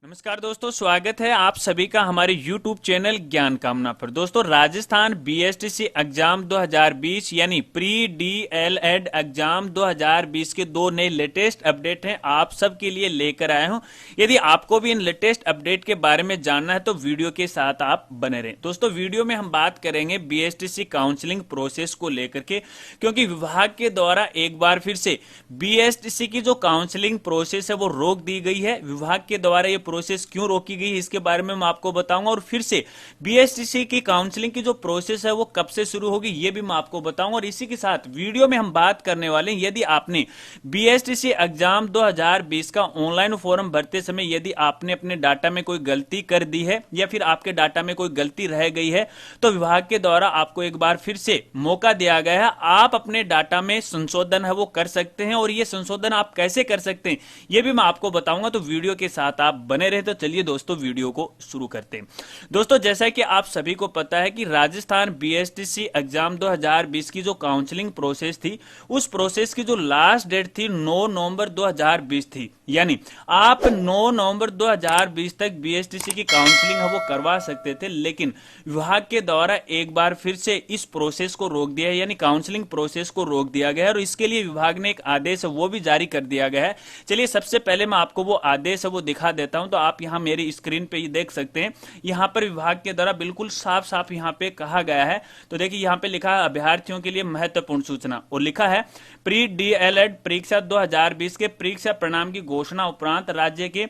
नमस्कार दोस्तों, स्वागत है आप सभी का हमारे YouTube चैनल ज्ञान कामना पर। दोस्तों, राजस्थान बीएसटीसी एग्जाम 2020 यानी प्री डीएलएड एग्जाम 2020 के दो नए लेटेस्ट अपडेट हैं आप सबके लिए लेकर आया हूं। यदि आपको भी इन लेटेस्ट अपडेट के बारे में जानना है तो वीडियो के साथ आप बने रहें। दोस्तों, वीडियो में हम बात करेंगे बीएसटीसी काउंसलिंग प्रोसेस को लेकर के, क्योंकि विभाग के द्वारा एक बार फिर से बीएसटीसी की जो काउंसलिंग प्रोसेस है वो रोक दी गई है। विभाग के द्वारा ये प्रोसेस क्यों रोकी गई इसके बारे में मैं आपको बताऊंगा, और फिर से बीएसटीसी की काउंसलिंग की जो प्रोसेस है वो कब से शुरू होगी ये भी मैं आपको बताऊंगा। और इसी के साथ वीडियो में हम बात करने वाले हैं, यदि आपने बीएसटीसी एग्जाम 2020 का ऑनलाइन फॉर्म भरते समय यदि आपने अपने डाटा में कोई गलती कर दी है या फिर आपके डाटा में कोई गलती रह गई है तो विभाग के द्वारा आपको एक बार फिर से मौका दिया गया है। आप अपने डाटा में संशोधन है वो कर सकते हैं, और ये संशोधन आप कैसे कर सकते हैं ये भी मैं आपको बताऊंगा, तो वीडियो के साथ आप बने रहे। तो चलिए दोस्तों, वीडियो को शुरू करते हैं। दोस्तों, जैसा कि आप सभी को पता है कि राजस्थान बीएसटीसी एग्जाम 2020 की जो काउंसलिंग प्रोसेस थी उस प्रोसेस की जो लास्ट डेट थी 9 नवंबर 2020 थी, यानी आप 9 नवंबर 2020 तक बीएसटीसी की काउंसलिंग है वो करवा सकते थे। लेकिन विभाग के द्वारा एक बार फिर से इस प्रोसेस को रोक दिया है, यानी काउंसलिंग प्रोसेस को रोक दिया गया है, और इसके लिए विभाग ने एक आदेश है वो भी जारी कर दिया गया है। चलिए सबसे पहले मैं आपको वो आदेश है वो दिखा देता हूं। तो आप यहां मेरी स्क्रीन पे ये देख सकते हैं, यहां पर विभाग के द्वारा बिल्कुल साफ साफ यहां पे कहा गया है। तो देखिए यहां पे लिखा है अभ्यर्थियों के लिए महत्वपूर्ण सूचना, और लिखा है प्री डीएलएड परीक्षा 2020 के परीक्षा परिणाम की घोषणा उपरांत राज्य के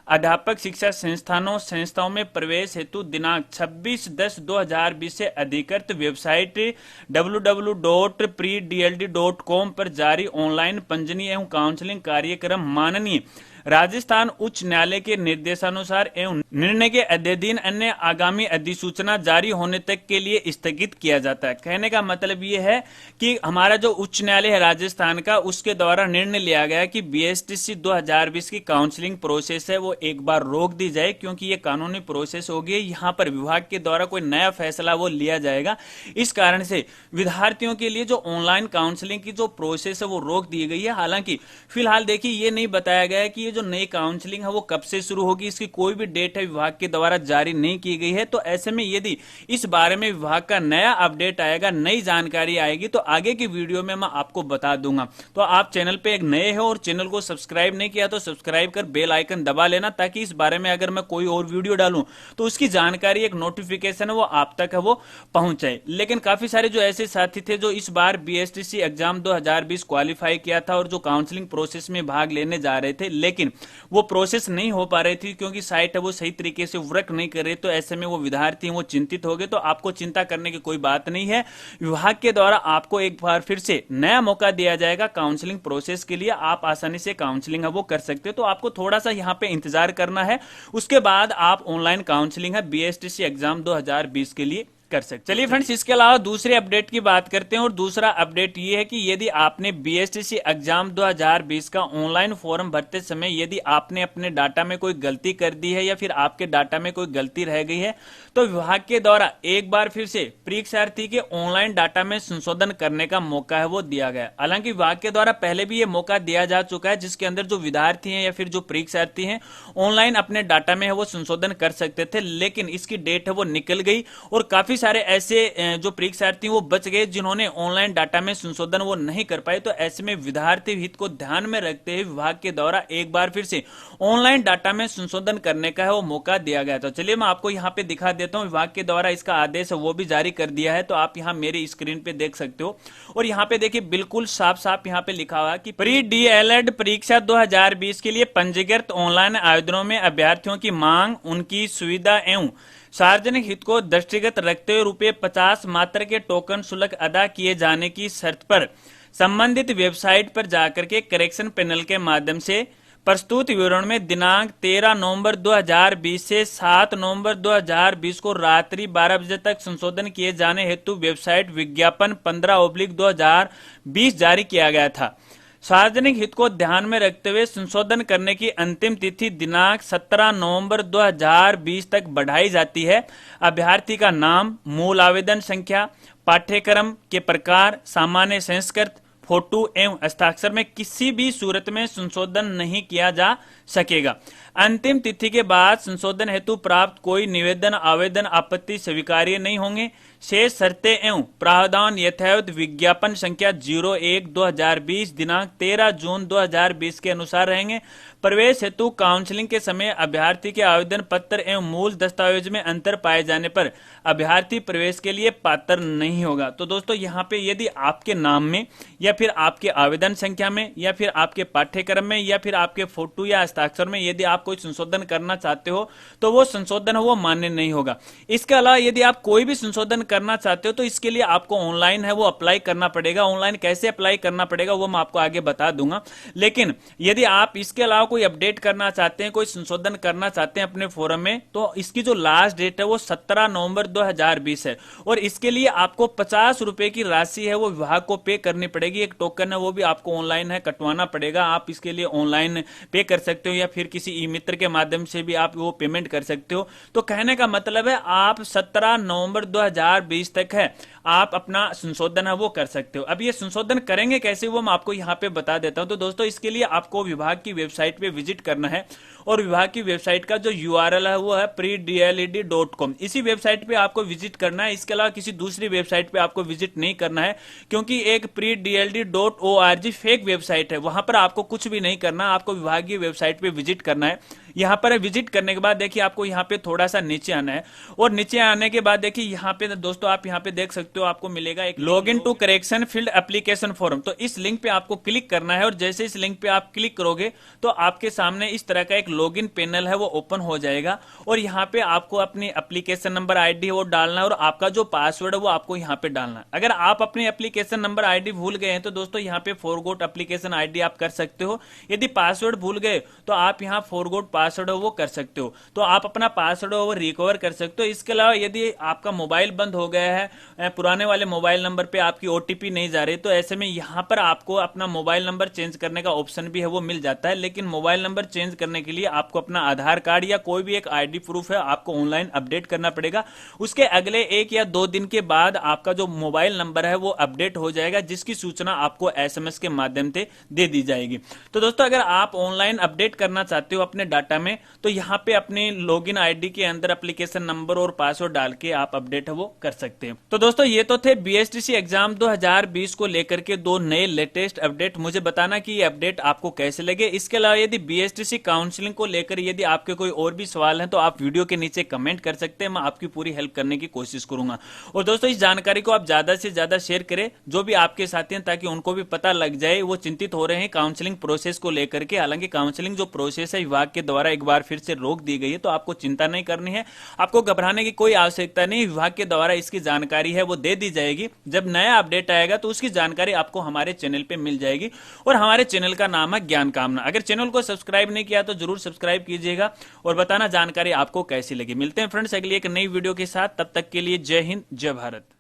अध्यापक शिक्षा संस्थाओं में प्रवेश हेतु दिनांक 26/10/2020 से अधिकृत वेबसाइट www.predld.com पर जारी ऑनलाइन पंजीकरण एवं काउंसलिंग कार्यक्रम माननीय राजस्थान उच्च न्यायालय के निर्देशानुसार एवं निर्णय के अधीन अन्य आगामी अधिसूचना जारी होने तक के लिए स्थगित किया जाता है। कहने का मतलब ये है कि हमारा जो उच्च न्यायालय है राजस्थान का, उसके द्वारा निर्णय लिया गया कि बीएसटीसी 2020 की काउंसलिंग प्रोसेस है वो एक बार रोक दी जाए, क्योंकि ये कानूनी प्रोसेस होगी। यहाँ पर विभाग के द्वारा कोई नया फैसला वो लिया जाएगा। इस कारण से विद्यार्थियों के लिए जो ऑनलाइन काउंसलिंग की जो प्रोसेस है वो रोक दी गई है। हालांकि फिलहाल देखिए ये नहीं बताया गया है कि ये जो नई काउंसलिंग है वो कब से शुरू होगी, इसकी कोई भी डेट है विभाग के द्वारा जारी नहीं की गई है। तो ऐसे में यदि इस बारे में विभाग का नया अपडेट आएगा, नई जानकारी आएगी, तो आगे की वीडियो में मैं आपको बता दूंगा। तो आप चैनल पे एक नए हो और चैनल को सब्सक्राइब नहीं किया तो सब्सक्राइब कर बेल आइकन दबा लेना, ताकि इस बारे में अगर मैं कोई और वीडियो डालूं तो उसकी जानकारी, एक नोटिफिकेशन है वो आप तक है वो पहुंच जाए। लेकिन काफी सारे जो ऐसे साथी थे जो इस बार बीएसटीसी एग्जाम 2020 क्वालिफाई किया था और जो काउंसलिंग प्रोसेस में भाग लेने जा रहे थे, लेकिन वो प्रोसेस नहीं हो पा रही थी क्योंकि साइट है वो सही तरीके से वर्क नहीं कर रही, तो ऐसे में वो विद्यार्थी वो चिंतित हो गए। तो आपको चिंता करने की कोई बात नहीं है, विभाग के द्वारा आपको एक बार फिर से नया मौका दिया जाएगा काउंसलिंग प्रोसेस के लिए। आप आसानी से काउंसलिंग है वो कर सकते हो, तो आपको थोड़ा सा यहाँ पे इंतजार करना है, उसके बाद आप ऑनलाइन काउंसलिंग है बीएसटीसी एग्जाम 2020 के लिए कर सकते। चलिए फ्रेंड्स, इसके अलावा दूसरे अपडेट की बात करते हैं, और दूसरा अपडेट ये है कि यदि आपने बीएसटीसी एग्जाम 2020 का ऑनलाइन फॉर्म भरते समय यदि आपने अपने डाटा में कोई गलती कर दी है या फिर आपके डाटा में कोई गलती रह गई है तो विभाग के द्वारा एक बार फिर से परीक्षार्थी के ऑनलाइन डाटा में संशोधन करने का मौका है वो दिया गया। हालांकि विभाग के द्वारा पहले भी ये मौका दिया जा चुका है, जिसके अंदर जो विद्यार्थी हैं या फिर जो परीक्षार्थी हैं ऑनलाइन अपने डाटा में है वो संशोधन कर सकते थे, लेकिन इसकी डेट है वो निकल गई, और काफी सारे ऐसे जो परीक्षार्थी वो बच गए जिन्होंने ऑनलाइन डाटा में संशोधन वो नहीं कर पाए। तो ऐसे में विद्यार्थी हित को ध्यान में रखते हुए विभाग के द्वारा एक बार फिर से ऑनलाइन डाटा में संशोधन करने का है वो मौका दिया गया। तो चलिए मैं आपको यहाँ पे दिखा देता हूँ, विभाग के द्वारा इसका आदेश है वो भी जारी कर दिया है। तो आप यहाँ मेरी स्क्रीन पे देख सकते हो, और यहाँ पे देखिए बिल्कुल साफ साफ यहाँ पे लिखा हुआ कि प्री डीएलएड परीक्षा 2020 के लिए पंजीकृत ऑनलाइन आवेदनों में अभ्यर्थियों की मांग, उनकी सुविधा एवं सार्वजनिक हित को दृष्टिगत रखते हुए ₹50 मात्र के टोकन शुल्क अदा किए जाने की शर्त पर संबंधित वेबसाइट पर जाकर के करेक्शन पैनल के माध्यम से प्रस्तुत विवरण में दिनांक 13 नवंबर 2020 से 7 नवंबर 2020 को रात्रि 12 बजे तक संशोधन किए जाने हेतु वेबसाइट विज्ञापन 15/2020 जारी किया गया था। सार्वजनिक हित को ध्यान में रखते हुए संशोधन करने की अंतिम तिथि दिनांक 17 नवंबर 2020 तक बढ़ाई जाती है। अभ्यर्थी का नाम, मूल आवेदन संख्या, पाठ्यक्रम के प्रकार, सामान्य संस्कृत, फोटो एवं हस्ताक्षर में किसी भी सूरत में संशोधन नहीं किया जा सकेगा। अंतिम तिथि के बाद संशोधन हेतु प्राप्त कोई निवेदन, आवेदन, आपत्ति स्वीकार्य नहीं होंगे। शेष शर्तें एवं प्रावधान यथावत विज्ञापन संख्या 01/2020 दिनांक 13 जून 2020 के अनुसार रहेंगे। प्रवेश हेतु काउंसलिंग के समय अभ्यर्थी के आवेदन पत्र एवं मूल दस्तावेज में अंतर पाए जाने पर अभ्यर्थी प्रवेश के लिए पात्र नहीं होगा। तो दोस्तों यहाँ पे यदि आपके नाम में या फिर आपके आवेदन संख्या में या फिर आपके पाठ्यक्रम में या फिर आपके फोटो या हस्ताक्षर में यदि आप कोई संशोधन करना चाहते हो तो वो संशोधन वो मान्य नहीं होगा। इसके अलावा यदि आप कोई भी संशोधन करना चाहते हो तो इसके लिए आपको ऑनलाइन है वो अप्लाई करना पड़ेगा। ऑनलाइन कैसे अप्लाई करना पड़ेगा वो मैं आपको आगे बता दूंगा। लेकिन यदि आप इसके अलावा कोई अपडेट करना चाहते हैं, कोई संशोधन करना चाहते हैं अपने फोरम में, तो इसकी जो लास्ट डेट है वो 17 नवंबर 2020 है और इसके लिए आपको 50 रुपए की राशि है वो विभाग को पे करनी पड़ेगी। एक टोकन है वो भी आपको ऑनलाइन है कटवाना पड़ेगा। आप इसके लिए ऑनलाइन पे कर सकते हो या फिर किसी ई मित्र के माध्यम से भी आप वो पेमेंट कर सकते हो। तो कहने का मतलब है आप 17 नवंबर 2020 तक है आप अपना संशोधन है वो कर सकते हो। अब ये संशोधन करेंगे कैसे वो मैं आपको यहाँ पे बता देता हूं। तो दोस्तों इसके लिए आपको विभाग की वेबसाइट पे विजिट करना है और विभाग की वेबसाइट का जो URL है वो है predled.com। इसी वेबसाइट पे आपको विजिट करना है। इसके अलावा किसी दूसरी वेबसाइट पे आपको विजिट नहीं करना है क्योंकि एक predld.org फेक वेबसाइट है, वहां पर आपको कुछ भी नहीं करना। आपको विभागीय वेबसाइट पे विजिट करना है। यहां पर विजिट करने के बाद देखिए आपको यहाँ पे थोड़ा सा नीचे आना है और नीचे आने के बाद देखिए यहाँ पे दोस्तों आप यहाँ पे देख सकते हो आपको मिलेगा एक log in to correction field application form. तो इस लिंक पे आपको क्लिक करना है और जैसे इस लिंक पे आप क्लिक करोगे तो आपके सामने इस तरह का एक लॉगिन पैनल है वो ओपन हो जाएगा और यहाँ पे आपको अपनी एप्लीकेशन नंबर ID वो डालना है और आपका जो पासवर्ड है वो आपको यहाँ पे डालना है। अगर आप अपनी एप्लीकेशन नंबर ID भूल गए हैं तो दोस्तों यहाँ पे फॉरगॉट एप्लीकेशन ID आप कर सकते हो। यदि पासवर्ड भूल गए तो आप यहाँ फॉरगॉट पासवर्ड वो कर सकते हो, तो आप अपना पासवर्ड वो रिकवर कर सकते हो। इसके अलावा यदि आपका मोबाइल बंद हो गया है, पुराने वाले मोबाइल नंबर पे आपकी OTP नहीं जा रही, तो ऐसे में यहाँ पर आपको अपना मोबाइल नंबर चेंज करने का ऑप्शन भी है वो मिल जाता है। लेकिन मोबाइल नंबर चेंज करने के लिए आपको अपना आधार कार्ड या कोई भी एक ID प्रूफ है आपको ऑनलाइन अपडेट करना पड़ेगा। उसके अगले 1 या 2 दिन के बाद आपका जो मोबाइल नंबर है वो अपडेट हो जाएगा, जिसकी सूचना आपको SMS के माध्यम से दे दी जाएगी। तो दोस्तों अगर आप ऑनलाइन अपडेट करना चाहते हो अपने डाटा में तो यहाँ पे अपने लॉगिन ID के अंदर एप्लीकेशन नंबर और पासवर्ड डाल के आप अपडेट है वो कर सकते हैं। तो दोस्तों ये तो थे BSTC एग्जाम 2020 को लेकर के 2 नए लेटेस्ट अपडेट। मुझे बताना कि ये अपडेट आपको कैसे लगे। इसके अलावा यदि BSTC काउंसलिंग को लेकर यदि आपके कोई और भी सवाल हैं तो आप वीडियो के नीचे कमेंट कर सकते हैं, मैं आपकी पूरी हेल्प करने की कोशिश करूंगा। और दोस्तों इस जानकारी को आप ज्यादा से ज्यादा शेयर करें जो भी आपके साथी हैं, ताकि उनको भी पता लग जाए। वो चिंतित हो रहे हैं काउंसलिंग प्रोसेस को लेकर के। हालांकि काउंसलिंग जो प्रोसेस है विभाग के द्वारा एक बार फिर से रोक दी गई है, तो आपको चिंता नहीं करनी है, आपको घबराने की कोई आवश्यकता नहीं। विभाग के द्वारा इसकी जानकारी है वो दे दी जाएगी। जब नया अपडेट आएगा तो उसकी जानकारी आपको हमारे चैनल पे मिल जाएगी और हमारे चैनल का नाम है ज्ञान कामना। अगर चैनल को सब्सक्राइब नहीं किया तो जरूर सब्सक्राइब कीजिएगा और बताना जानकारी आपको कैसी लगी। मिलते हैं फ्रेंड्स अगली एक नई वीडियो के साथ, तब तक के लिए जय हिंद जय भारत।